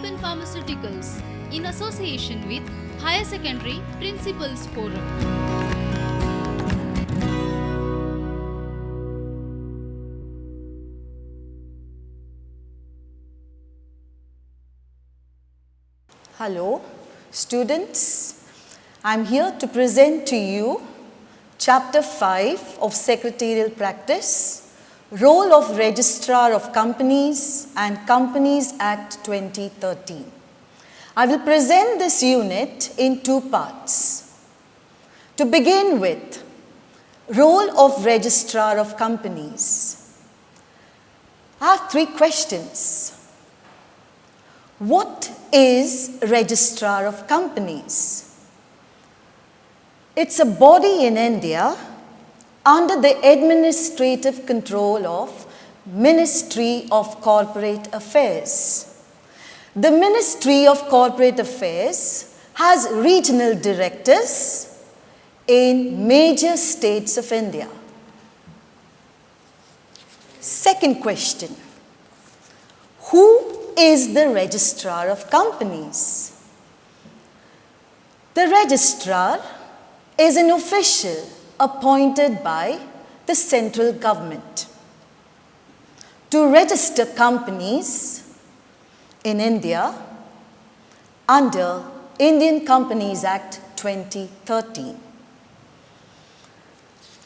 in Pharmaceuticals in association with Higher Secondary Principals Forum. Hello, students. I'm here to present to you Chapter 5 of Secretarial Practice, Role of Registrar of Companies and Companies Act 2013. I will present this unit in two parts. To begin with, Role of Registrar of Companies. I have three questions. What is Registrar of Companies? It's a body in India under the administrative control of Ministry of Corporate Affairs. The Ministry of Corporate Affairs has regional directors in major states of India. Second question, who is the Registrar of Companies? The Registrar is an official appointed by the central government to register companies in India under Indian Companies Act 2013.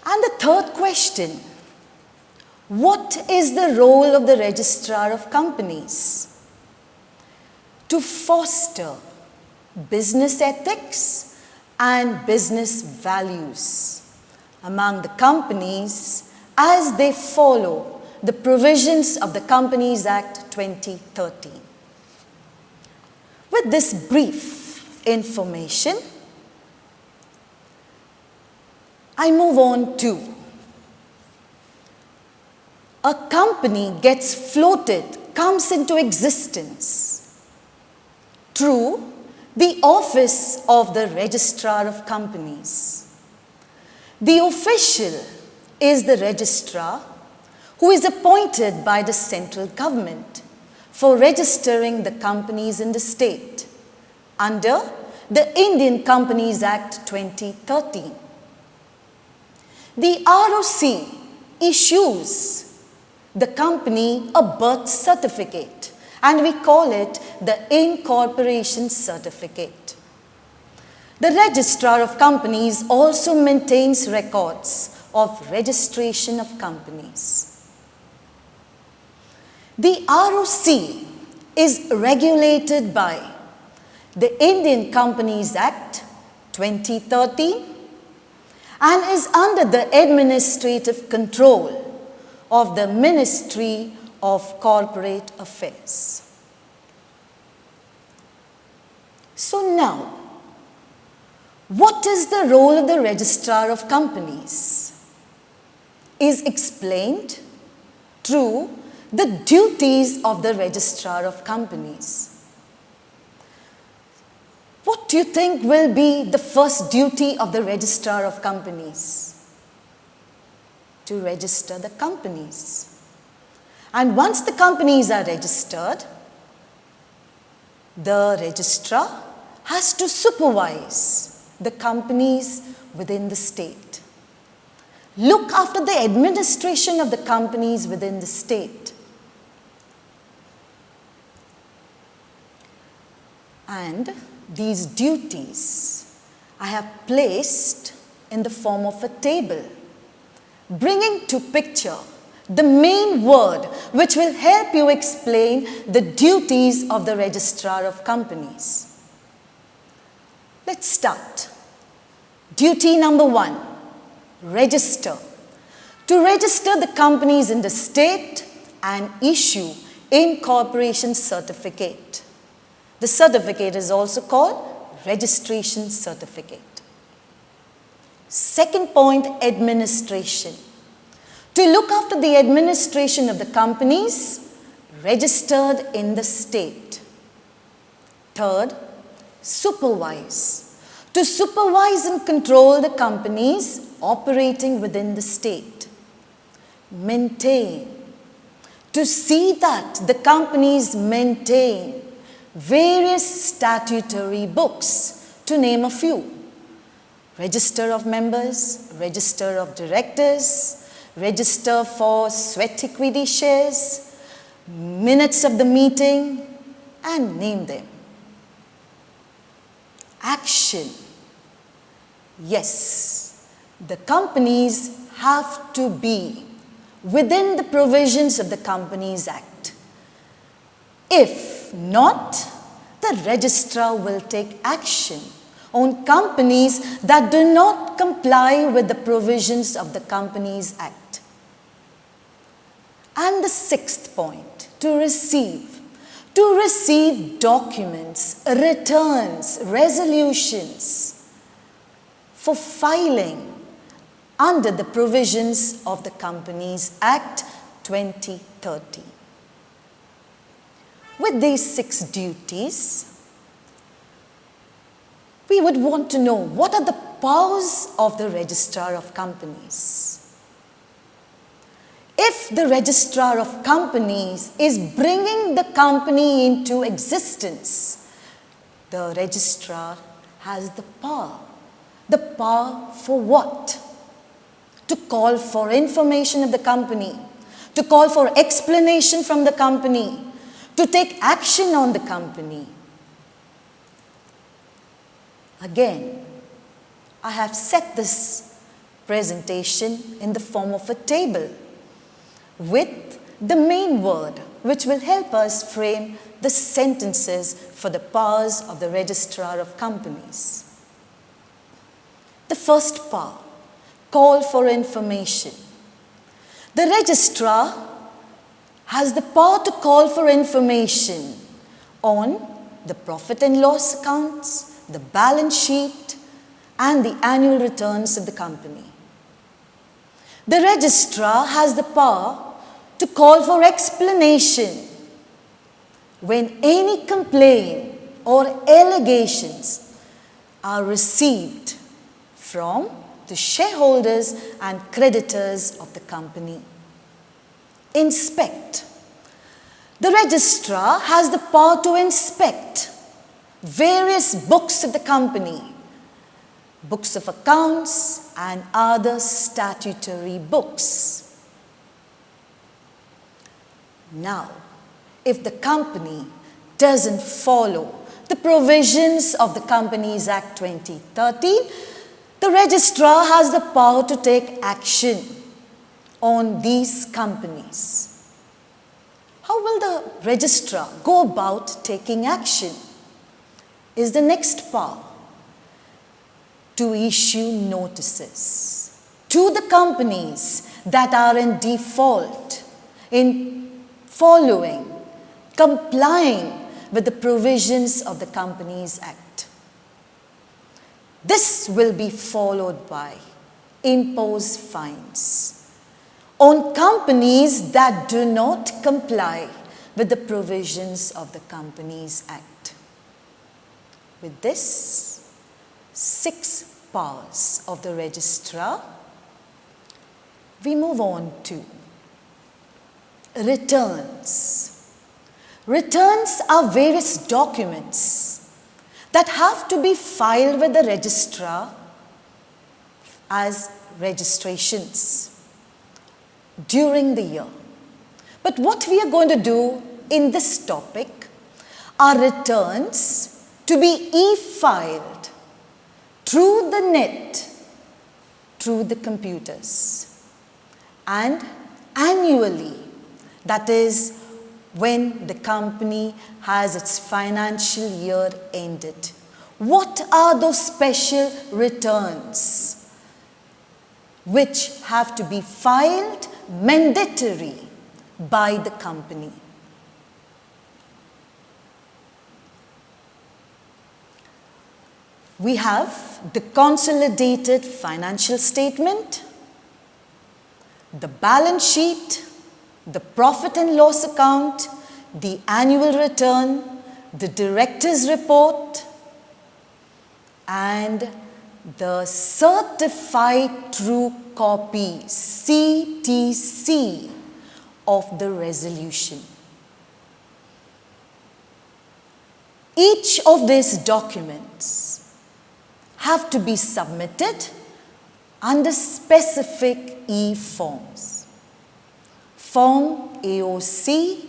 And the third question, what is the role of the Registrar of Companies? To foster business ethics and business values among the companies as they follow the provisions of the Companies Act 2013. With this brief information, I move on to a company gets floated, comes into existence through the office of the Registrar of Companies. The official is the registrar who is appointed by the central government for registering the companies in the state under the Indian Companies Act 2013. The ROC issues the company a birth certificate, and we call it the incorporation certificate. The Registrar of Companies also maintains records of registration of companies. The ROC is regulated by the Indian Companies Act 2013 and is under the administrative control of the Ministry of Corporate Affairs. So now, what is the role of the Registrar of Companies? Is explained through the duties of the Registrar of Companies. What do you think will be the first duty of the Registrar of Companies? To register the companies. And once the companies are registered, the registrar has to supervise the companies within the state. Look after the administration of the companies within the state. And these duties I have placed in the form of a table, bringing to picture the main word which will help you explain the duties of the Registrar of Companies. Let's start. Duty number 1, register. To register the companies in the state and issue incorporation certificate. The certificate is also called registration certificate. Second point, administration. To look after the administration of the companies registered in the state. Third, supervise. To supervise and control the companies operating within the state. Maintain. To see that the companies maintain various statutory books, to name a few. Register of members, register of directors, register for sweat equity shares, minutes of the meeting, and name them. Action. Yes, the companies have to be within the provisions of the Companies Act. If not, the registrar will take action on companies that do not comply with the provisions of the Companies Act. And the sixth point, to receive documents, returns, resolutions for filing under the provisions of the Companies Act 2013. With these 6 duties, we would want to know what are the powers of the Registrar of Companies. If the Registrar of Companies is bringing the company into existence, the Registrar has the power. The power for what? To call for information of the company, to call for explanation from the company, to take action on the company. Again, I have set this presentation in the form of a table with the main word which will help us frame the sentences for the powers of the Registrar of Companies. The first power, call for information. The Registrar has the power to call for information on the profit and loss accounts, the balance sheet, and the annual returns of the company. The Registrar has the power to call for explanation when any complaint or allegations are received from the shareholders and creditors of the company. Inspect. The Registrar has the power to inspect various books of the company, books of accounts and other statutory books. Now, if the company doesn't follow the provisions of the Companies Act 2013, the Registrar has the power to take action on these companies. How will the Registrar go about taking action? Is the next power to issue notices to the companies that are in default in following, complying with the provisions of the Companies Act. This will be followed by impose fines on companies that do not comply with the provisions of the Companies Act. With this, 6 powers of the Registrar, we move on to returns. Returns are various documents that have to be filed with the Registrar as registrations during the year. But what we are going to do in this topic are returns to be e-filed through the net, through the computers, and annually, that is when the company has its financial year ended. What are those special returns which have to be filed mandatory by the company? We have the consolidated financial statement, the balance sheet, the profit and loss account, the annual return, the director's report, and the certified true copy, CTC, of the resolution. Each of these documents have to be submitted under specific e-forms. Form AOC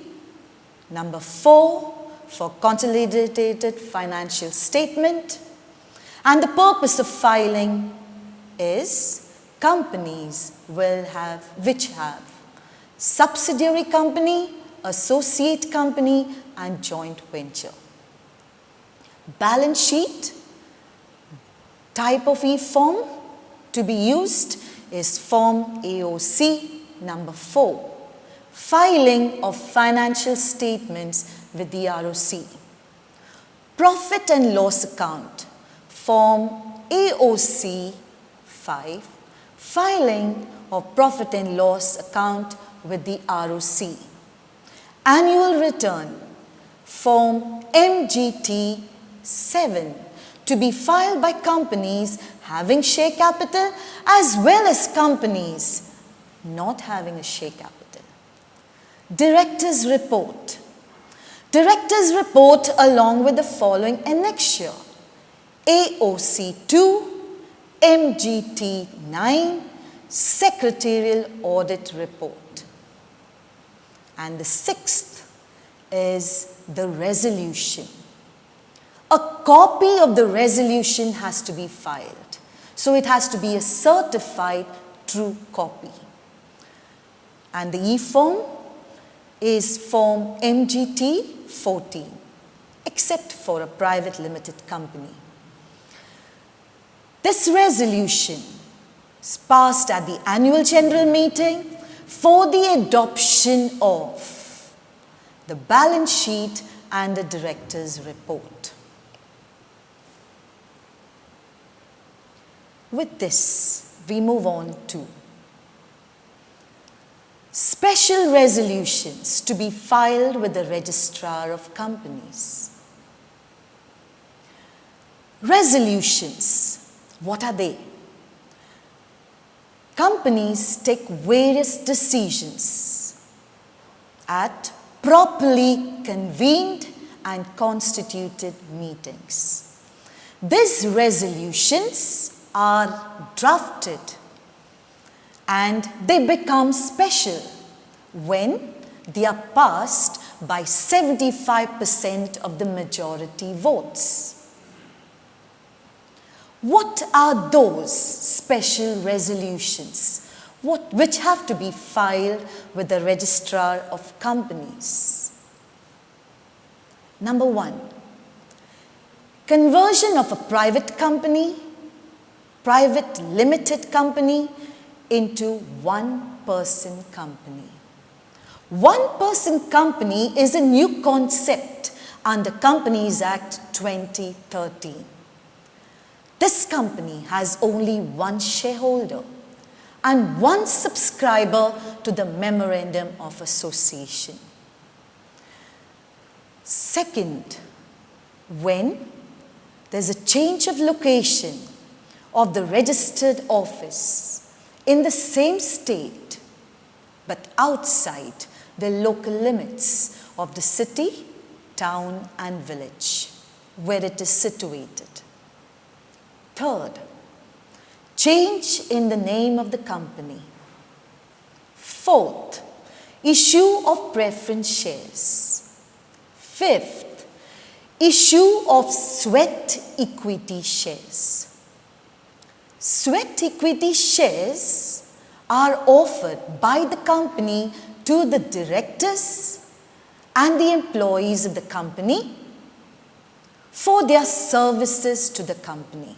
number 4 for consolidated financial statement, and the purpose of filing is companies which have subsidiary company, associate company and joint venture. Balance sheet type of e-form to be used is Form AOC number 4, filing of financial statements with the ROC. Profit and loss account, Form AOC 5, filing of profit and loss account with the ROC. Annual return, Form MGT 7, to be filed by companies having share capital as well as companies not having a share capital. Directors' report. Directors' report along with the following annexure: AOC 2, MGT 9, Secretarial audit report. And the sixth is the resolution. A copy of the resolution has to be filed. So it has to be a certified true copy. And the e-form is Form MGT 14, except for a private limited company. This resolution is passed at the annual general meeting for the adoption of the balance sheet and the director's report. With this, we move on to special resolutions to be filed with the Registrar of Companies. Resolutions, what are they? Companies take various decisions at properly convened and constituted meetings. These resolutions are drafted and they become special when they are passed by 75% of the majority votes. What are those special resolutions which have to be filed with the Registrar of Companies? Number 1, conversion of a private limited company into one-person company. One-person company is a new concept under Companies Act 2013. This company has only one shareholder and one subscriber to the Memorandum of Association. Second, when there's a change of location of the registered office in the same state but outside the local limits of the city, town and village where it is situated. Third, change in the name of the company. Fourth, issue of preference shares. Fifth, issue of sweat equity shares. Sweat equity shares are offered by the company to the directors and the employees of the company for their services to the company.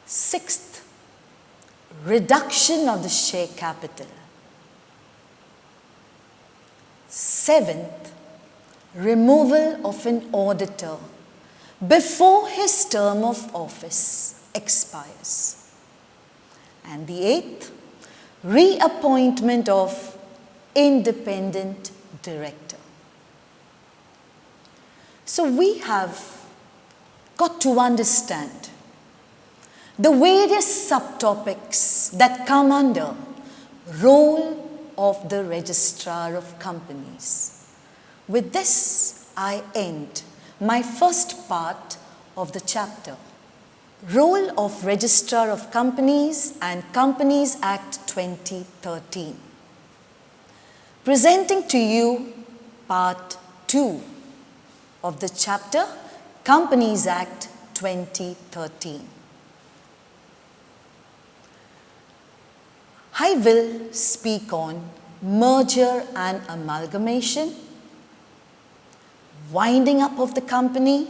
Sixth, reduction of the share capital. Seventh, removal of an auditor before his term of office expires. And the eighth, reappointment of independent director. So we have got to understand the various subtopics that come under role of the Registrar of Companies. With this, I end my first part of the chapter. Role of Registrar of Companies and Companies Act 2013. Presenting to you part 2 of the chapter Companies Act 2013. I will speak on merger and amalgamation, winding up of the company,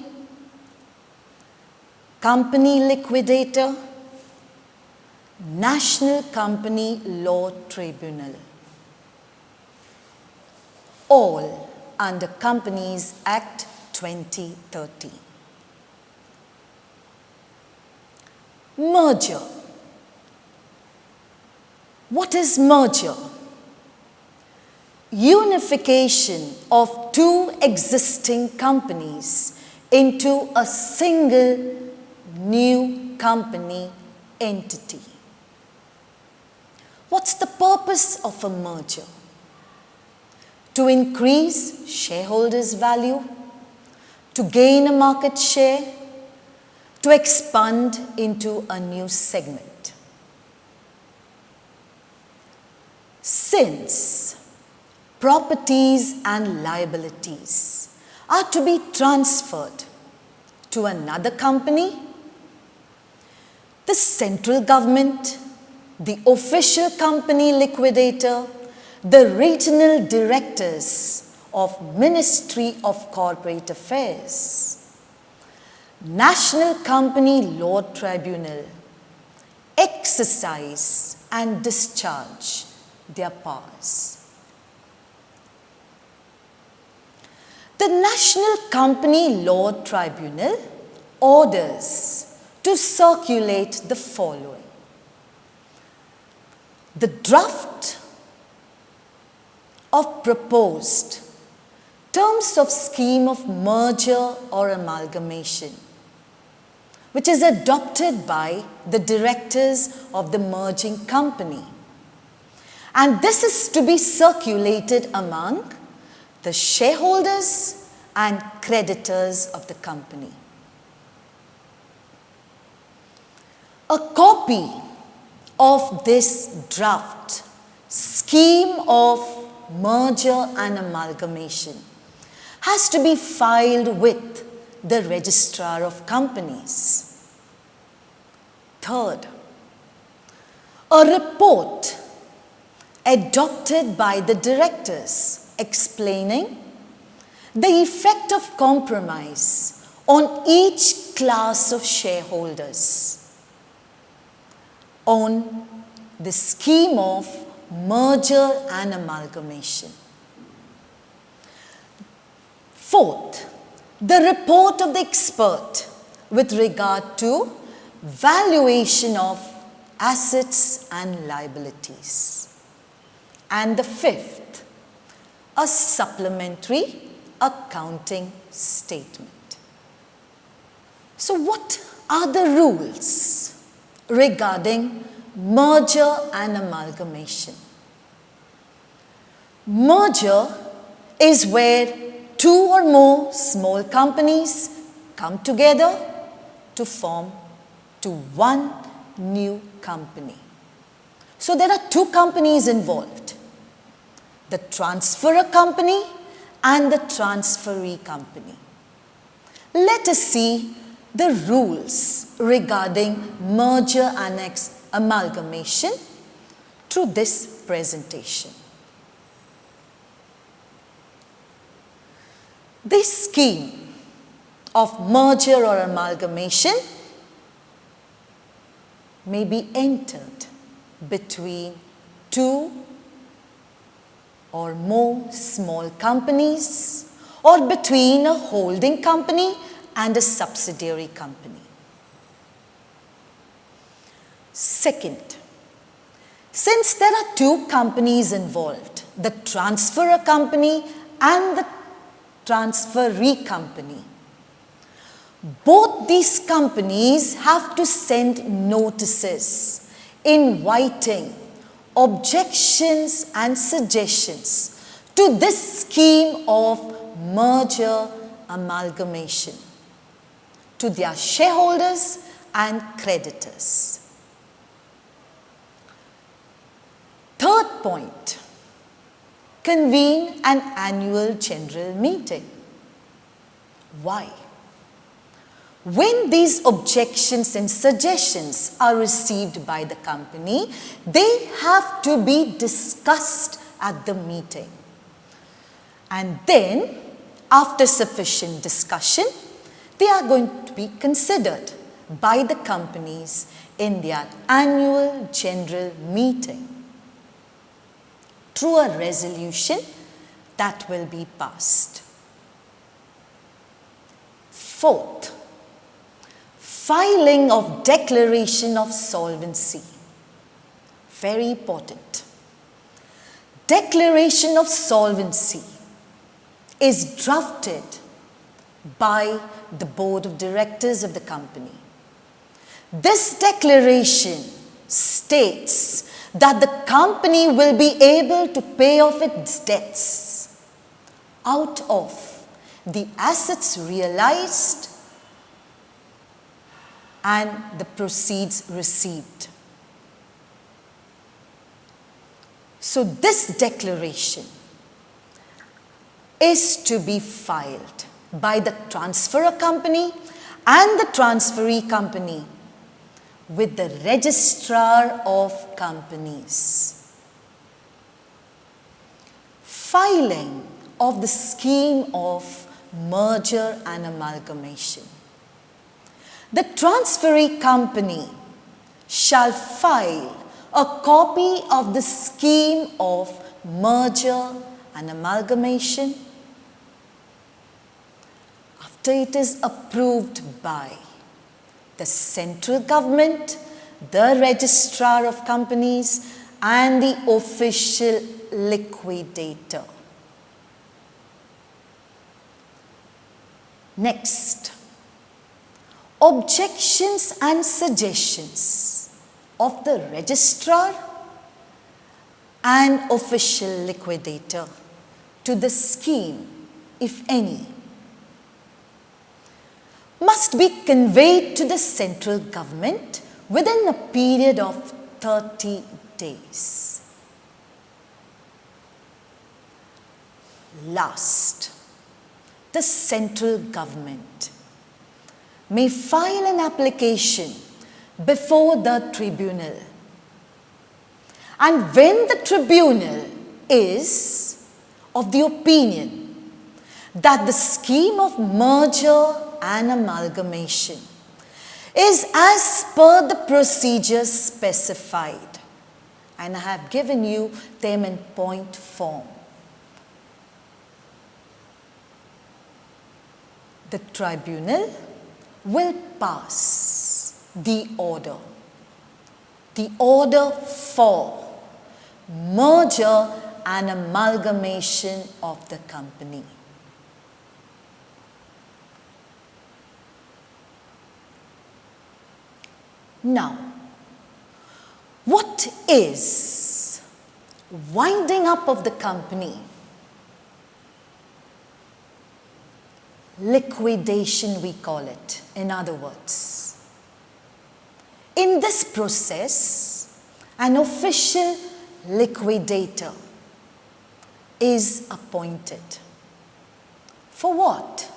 company liquidator, National Company Law Tribunal, all under Companies Act 2013. Merger. What is merger? Unification of two existing companies into a single new company entity. What's the purpose of a merger? To increase shareholders' value, to gain a market share, to expand into a new segment. Since properties and liabilities are to be transferred to another company, the central government, the official company liquidator, the regional directors of Ministry of Corporate Affairs, National Company Law Tribunal exercise and discharge their powers. The National Company Law Tribunal orders to circulate the following. The draft of proposed terms of scheme of merger or amalgamation, which is adopted by the directors of the merging company. And this is to be circulated among the shareholders and creditors of the company. A copy of this draft scheme of merger and amalgamation has to be filed with the Registrar of Companies. Third, a report adopted by the directors explaining the effect of compromise on each class of shareholders on the scheme of merger and amalgamation. Fourth, the report of the expert with regard to valuation of assets and liabilities. And the fifth, a supplementary accounting statement. So what are the rules regarding merger and amalgamation? Merger is where two or more small companies come together to form to one new company. So there are two companies involved, the transferor company and the transferee company. Let us see the rules regarding merger and amalgamation through this presentation. This scheme of merger or amalgamation may be entered between two or more small companies or between a holding company and a subsidiary company. Second, since there are two companies involved, the transferor company and the transferee company, both these companies have to send notices inviting objections and suggestions to this scheme of merger amalgamation to their shareholders and creditors. Third point, convene an annual general meeting. Why? When these objections and suggestions are received by the company, they have to be discussed at the meeting. And then, after sufficient discussion, they are going to be considered by the companies in their annual general meeting through a resolution that will be passed. Fourth, filing of declaration of solvency. Very important. Declaration of solvency is drafted by the board of directors of the company. This declaration states that the company will be able to pay off its debts out of the assets realized and the proceeds received. So this declaration is to be filed by the transferor company and the transferee company with the Registrar of Companies. Filing of the scheme of merger and amalgamation. The transferee company shall file a copy of the scheme of merger and amalgamation after it is approved by the central government, the Registrar of Companies, and the official liquidator. Next, objections and suggestions of the Registrar and official liquidator to the scheme, if any, must be conveyed to the central government within a period of 30 days. Last, the central government may file an application before the tribunal. And when the tribunal is of the opinion that the scheme of merger and amalgamation is as per the procedures specified, and I have given you them in point form, the tribunal will pass the order for merger and amalgamation of the company. Now, what is winding up of the company? Liquidation, we call it, in other words. In this process, an official liquidator is appointed. For what?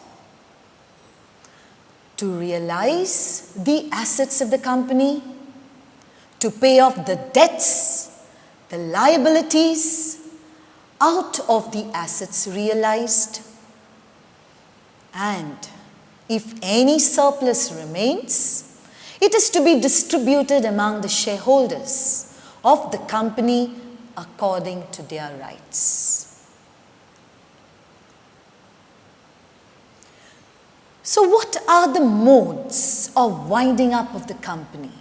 To realize the assets of the company, to pay off the debts, the liabilities out of the assets realized, and if any surplus remains, it is to be distributed among the shareholders of the company according to their rights. So what are the modes of winding up of the company?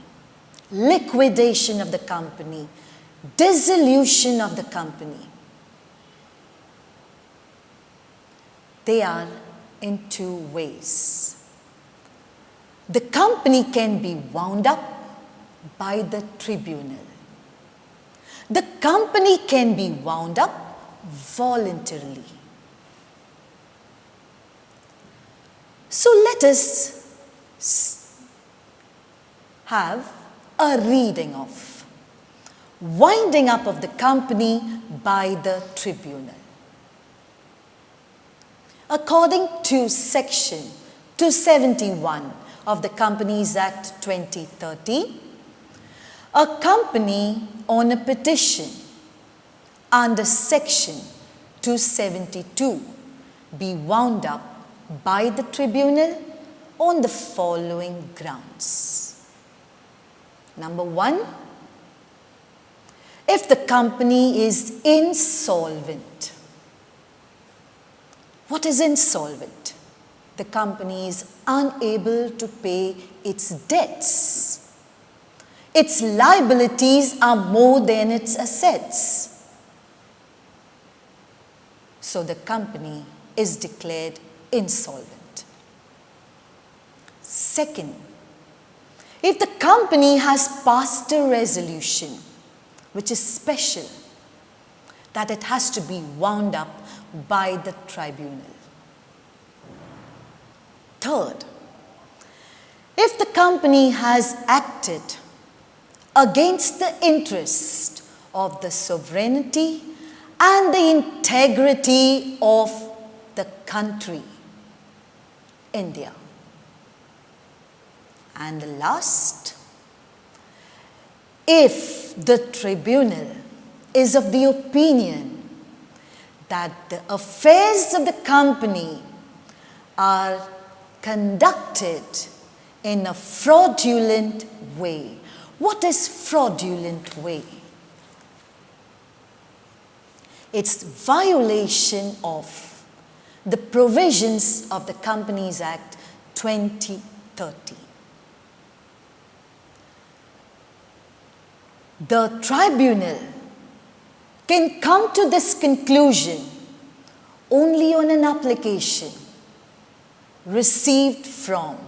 Liquidation of the company, dissolution of the company. They are in two ways. The company can be wound up by the tribunal. The company can be wound up voluntarily. So let us have a reading of winding up of the company by the tribunal. According to section 271 of the Companies Act 2030, a company on a petition under section 272 be wound up by the tribunal on the following grounds. Number 1, if the company is insolvent. What is insolvent? The company is unable to pay its debts. Its liabilities are more than its assets. So the company is declared insolvent. Second, if the company has passed a resolution which is special, that it has to be wound up by the tribunal. Third, if the company has acted against the interest of the sovereignty and the integrity of the country, India. And the last, if the tribunal is of the opinion that the affairs of the company are conducted in a fraudulent way. What is fraudulent way? It's violation of the provisions of the Companies Act 2030. The tribunal can come to this conclusion only on an application received from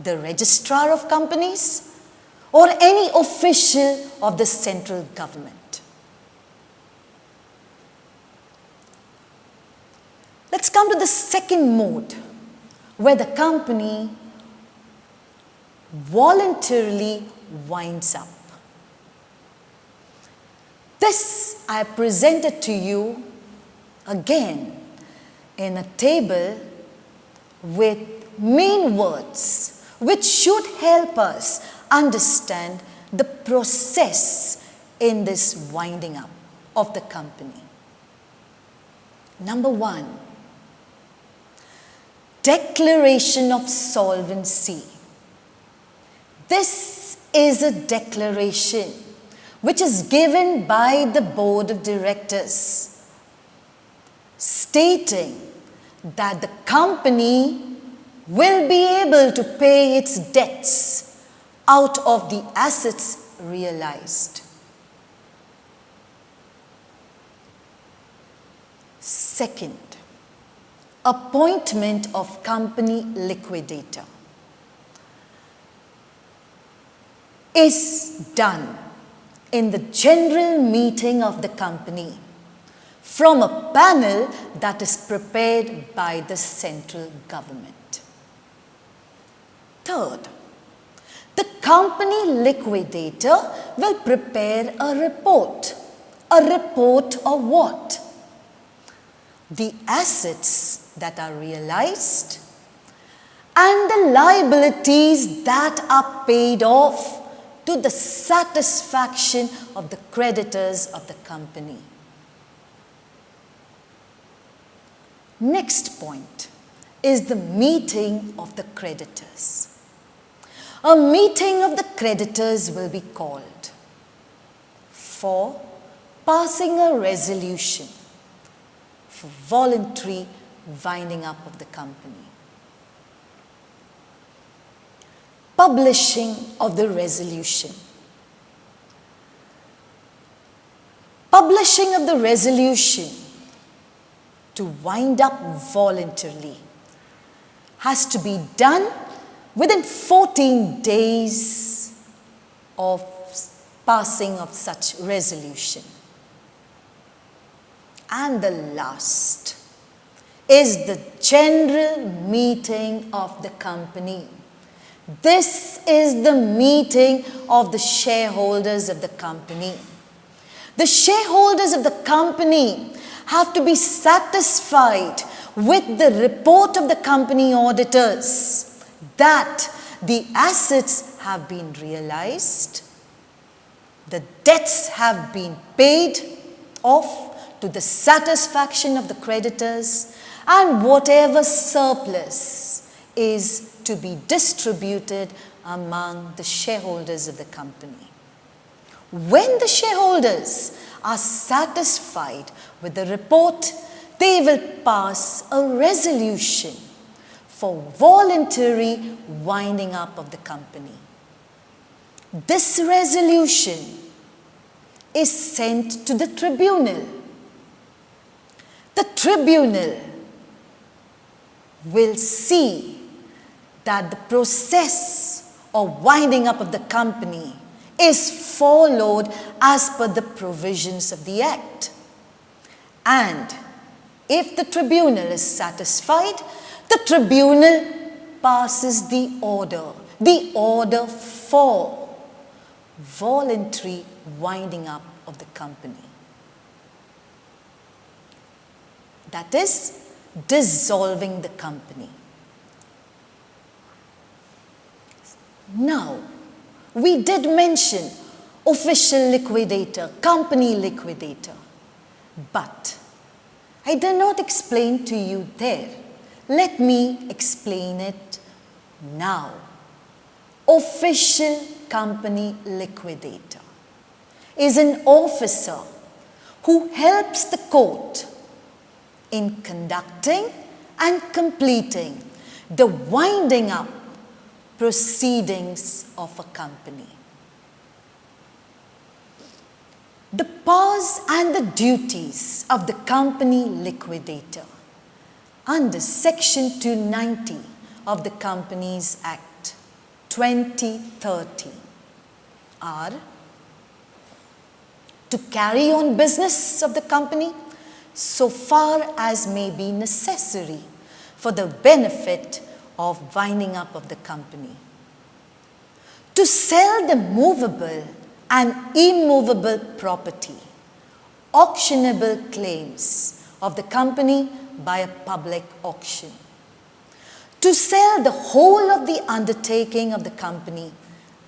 the Registrar of Companies or any official of the central government. Let's come to the second mode, where the company voluntarily winds up. This I presented to you again in a table with main words which should help us understand the process in this winding up of the company. Number 1, declaration of solvency. This is a declaration which is given by the board of directors, stating that the company will be able to pay its debts out of the assets realized. Second, appointment of company liquidator is done in the general meeting of the company from a panel that is prepared by the central government. Third, the company liquidator will prepare a report. A report of what? The assets that are realized and the liabilities that are paid off to the satisfaction of the creditors of the company. Next point is the meeting of the creditors. A meeting of the creditors will be called for passing a resolution for voluntary winding up of the company. Publishing of the resolution. Publishing of the resolution to wind up voluntarily has to be done within 14 days of passing of such resolution. And the last is the general meeting of the company. This is the meeting of the shareholders of the company. The shareholders of the company have to be satisfied with the report of the company auditors that the assets have been realized, the debts have been paid off to the satisfaction of the creditors, and whatever surplus is to be distributed among the shareholders of the company. When the shareholders are satisfied with the report, they will pass a resolution for voluntary winding up of the company. This resolution is sent to the tribunal. The tribunal will see that the process of winding up of the company is followed as per the provisions of the Act. And if the tribunal is satisfied, the tribunal passes the order for voluntary winding up of the company. That is, dissolving the company. Now, we did mention official liquidator, company liquidator, but I did not explain to you there. Let me explain it now. Official company liquidator is an officer who helps the court in conducting and completing the winding up proceedings of a company. The powers and the duties of the company liquidator under Section 290 of the Companies Act 2030 are to carry on business of the company so far as may be necessary for the benefit of winding up of the company, to sell the movable and immovable property, auctionable claims of the company by a public auction, to sell the whole of the undertaking of the company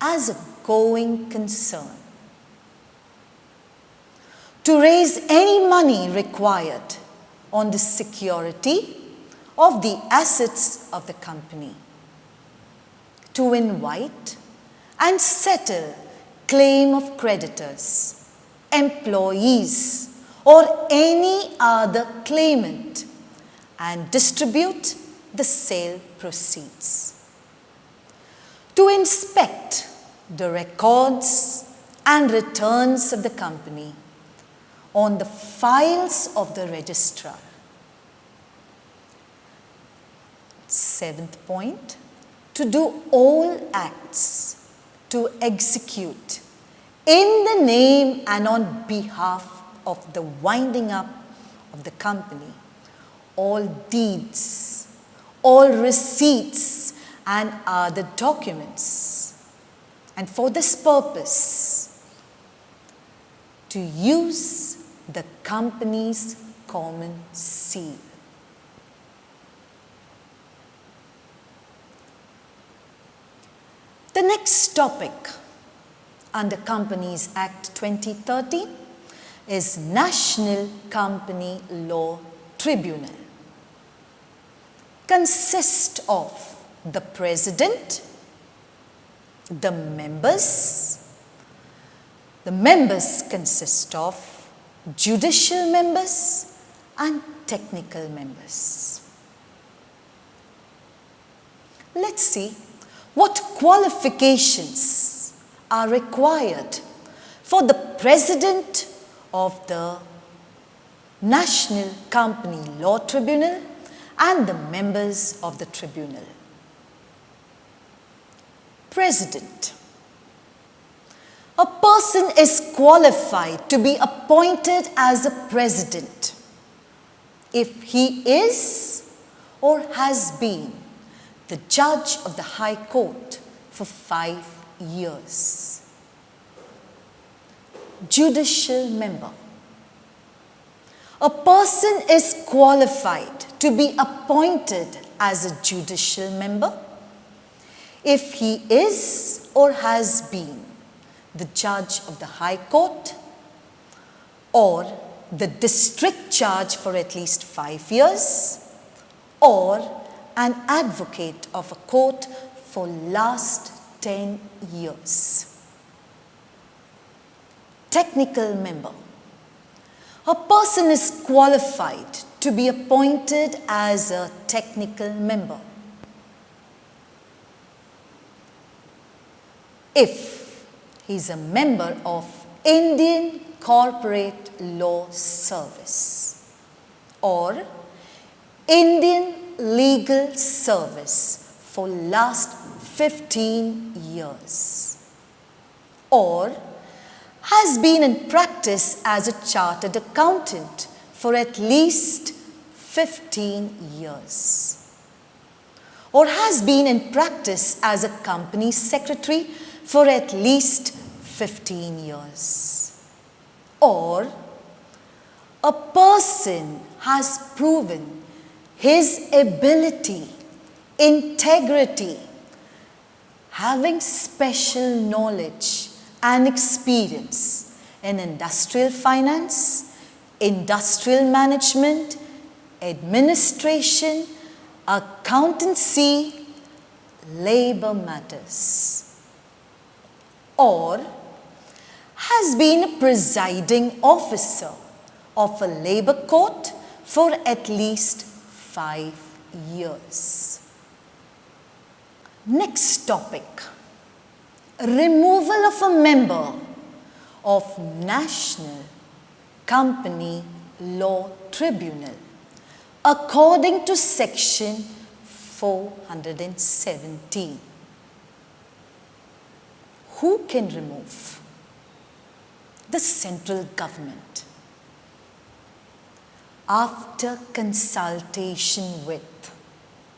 as a going concern, to raise any money required on the security of the assets of the company, to invite and settle claim of creditors, employees, or any other claimant, and distribute the sale proceeds, to inspect the records and returns of the company on the files of the registrar. 7th point, to do all acts to execute in the name and on behalf of the winding up of the company all deeds, all receipts and other documents, and for this purpose to use the company's common seal. The next topic under Companies Act 2030 is National Company Law Tribunal. Consists of the president, the members. The members consist of judicial members and technical members. Let's see what qualifications are required for the president of the National Company Law Tribunal and the members of the tribunal. President. A person is qualified to be appointed as a president if he is or has been the judge of the High Court for 5 years. Judicial member. A person is qualified to be appointed as a judicial member if he is or has been the judge of the High Court or the district judge for at least 5 years or an advocate of a court for last 10 years. Technical member. A person is qualified to be appointed as a technical member if he is a member of Indian Corporate Law Service or Indian Legal Service for last 15 years or has been in practice as a chartered accountant for at least 15 years or has been in practice as a company secretary for at least 15 years or a person has proven his ability, integrity, having special knowledge and experience in industrial finance, industrial management, administration, accountancy, labor matters, or has been a presiding officer of a labor court for at least 5 years. Next topic. Removal of a member of National Company Law Tribunal according to section 417. Who can remove? The central government. After consultation with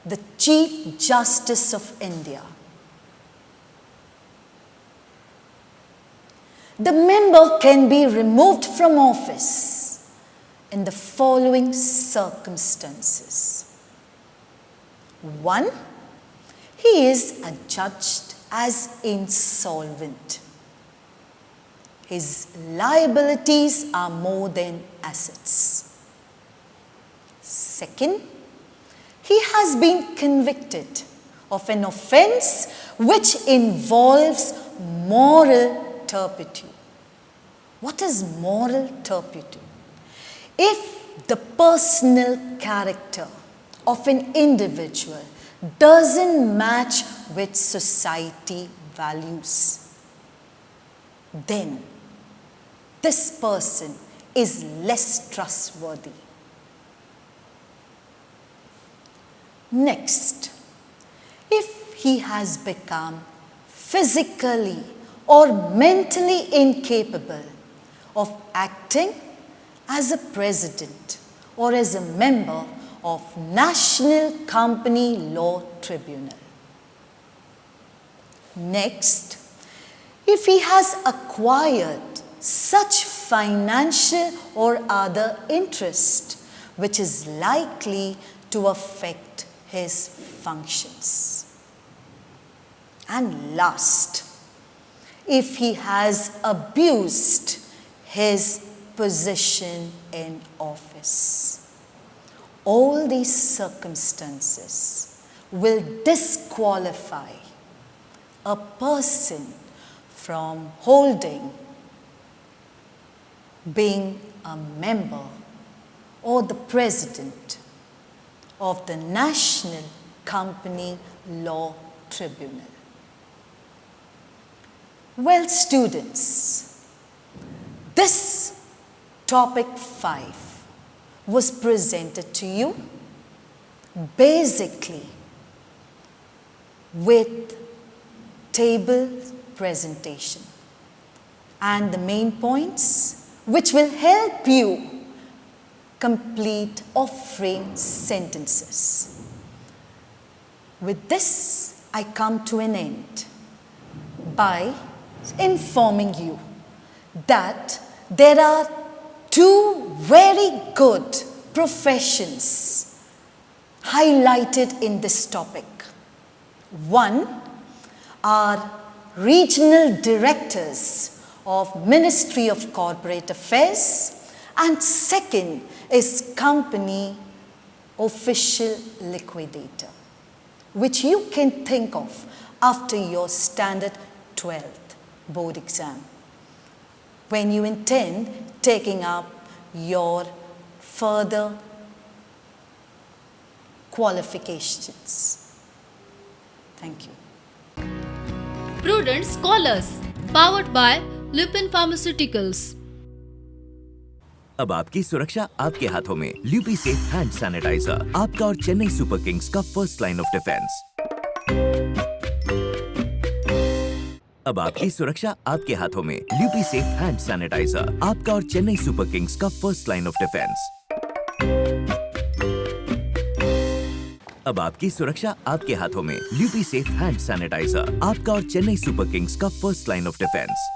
the Chief Justice of India, the member can be removed from office in the following circumstances. 1. He is adjudged as insolvent. His liabilities are more than assets. 2. He has been convicted of an offense which involves moral turpitude. What is moral turpitude? If the personal character of an individual doesn't match with society values, then this person is less trustworthy. Next, if he has become physically or mentally incapable of acting as a president or as a member of National Company Law Tribunal. Next, if he has acquired such financial or other interest which is likely to affect his functions. And last, if he has abused his position in office. All these circumstances will disqualify a person from holding, being a member or the president of the National Company Law Tribunal. Well, students, this topic 5 was presented to you basically with table presentation and the main points which will help you complete or frame sentences. With this, I come to an end by informing you that there are two very good professions highlighted in this topic. One are regional directors of Ministry of Corporate Affairs, and second is company official liquidator, which you can think of after your standard 12th board exam, when you intend taking up your further qualifications. Thank you. Prudent Scholars, powered by Lupin Pharmaceuticals. अब आपकी सुरक्षा आपके हाथों में। ल्यूपी safe hand sanitiser, आपका और Chennai super Kings का first line of defence. अब आपकी सुरक्षा आपके हाथों में। ल्यूपी सेफ हैंड सैनिटाइजर, आपका और चेन्नई सुपर किंग्स का फर्स्ट लाइन ऑफ डिफेंस। अब आपकी सुरक्षा आपके हाथों में। ल्यूपी सेफ हैंड सैनिटाइजर, आपका और चेन्नई सुपर किंग्स का फर्स्ट लाइन ऑफ डिफेंस।